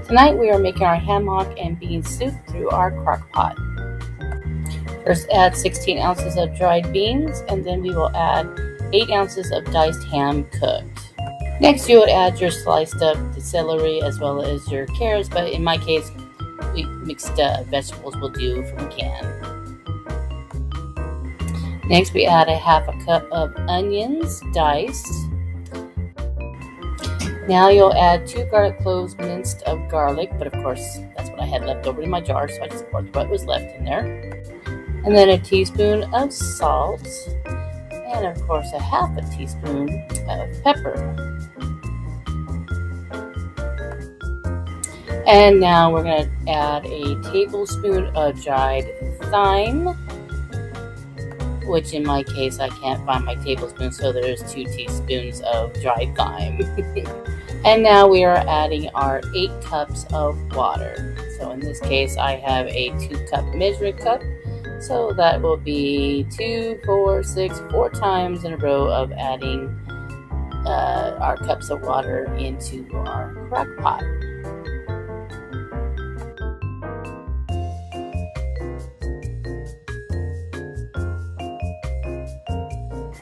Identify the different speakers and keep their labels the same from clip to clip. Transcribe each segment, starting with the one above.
Speaker 1: Tonight we are making our ham hock and bean soup through our crock pot. First add 16 ounces of dried beans, and then we will add 8 ounces of diced ham cooked. Next you would add your sliced up celery as well as your carrots, but in my case we mixed vegetables will do from a can. Next we add a half a cup of onions diced. Now you'll add 2 garlic cloves minced of garlic, but of course that's what I had left over in my jar, so I just poured what was left in there. And then a teaspoon of salt, and of course a half a teaspoon of pepper. And now we're going to add a tablespoon of dried thyme, which in my case I can't find my tablespoon, so there's 2 teaspoons of dried thyme. And now we are adding our 8 cups of water. So in this case I have a 2-cup measuring cup, so that will be 2, 4, 6, 4 times in a row of adding our cups of water into our crock pot.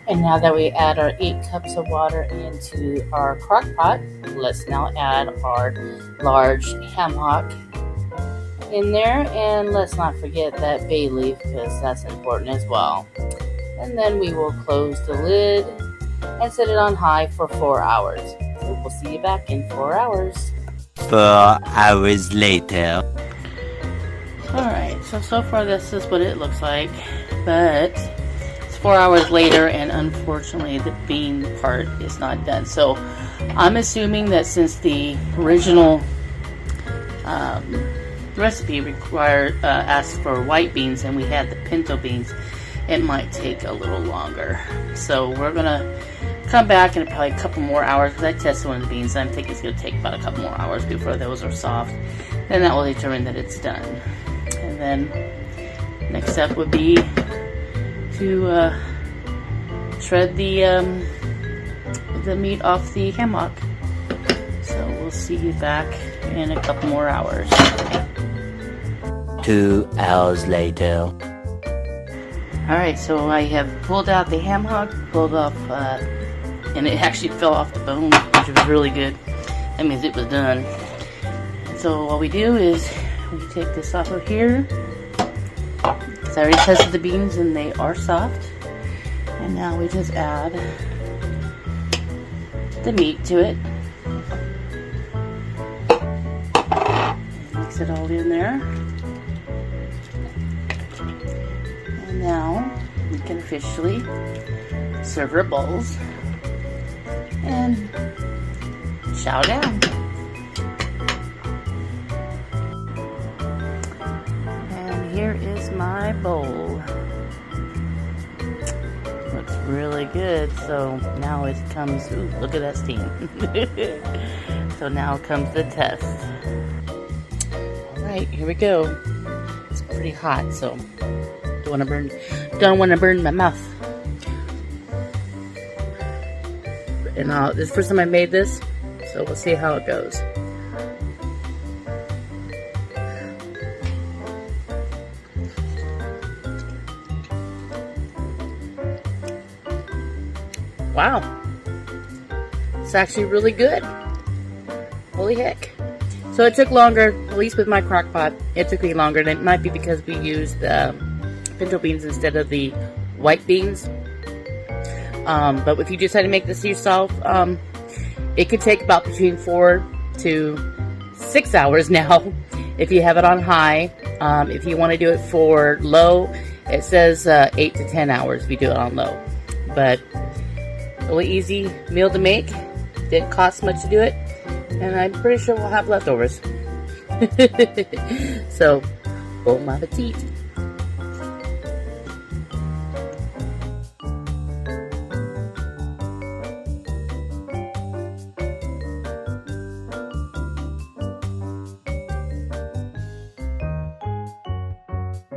Speaker 1: And now that we add our 8 cups of water into our crock pot, let's now add our large ham hock in there. And let's not forget that bay leaf, because that's important as well. And then we will close the lid and set it on high for 4 hours. So we'll see you back in 4 hours.
Speaker 2: 4 hours later.
Speaker 1: Alright, so far this is what it looks like. But 4 hours later, and unfortunately the bean part is not done. So I'm assuming that since the original recipe asked for white beans and we had the pinto beans, it might take a little longer. So we're gonna come back in probably a couple more hours, because I tested one of the beans and I'm thinking it's gonna take about a couple more hours before those are soft. Then that will determine that it's done. And then next step would be to shred the meat off the ham hock. So we'll see you back in a couple more hours.
Speaker 2: 2 hours later.
Speaker 1: Alright, so I have pulled out the ham hock, pulled off, and it actually fell off the bone, which was really good. That means it was done. So what we do is we take this off of here. I already tested the beans and they are soft. And now we just add the meat to it. Mix it all in there. And now we can officially serve our bowls and chow down. Here is my bowl. Looks really good. So now it comes, ooh, look at that steam. So now comes the test. Alright, here we go. It's pretty hot, so don't want to burn my mouth. And this is the first time I made this, so we'll see how it goes. Wow, it's actually really good. Holy heck. So it took longer, at least with my crock pot, it took me longer, and it might be because we used pinto beans instead of the white beans. But if you decide to make this yourself, it could take about between 4 to 6 hours now if you have it on high. If you want to do it for low, it says 8 to 10 hours if you do it on low. But really easy meal to make. Didn't cost much to do it, and I'm pretty sure we'll have leftovers. So, bon appetit.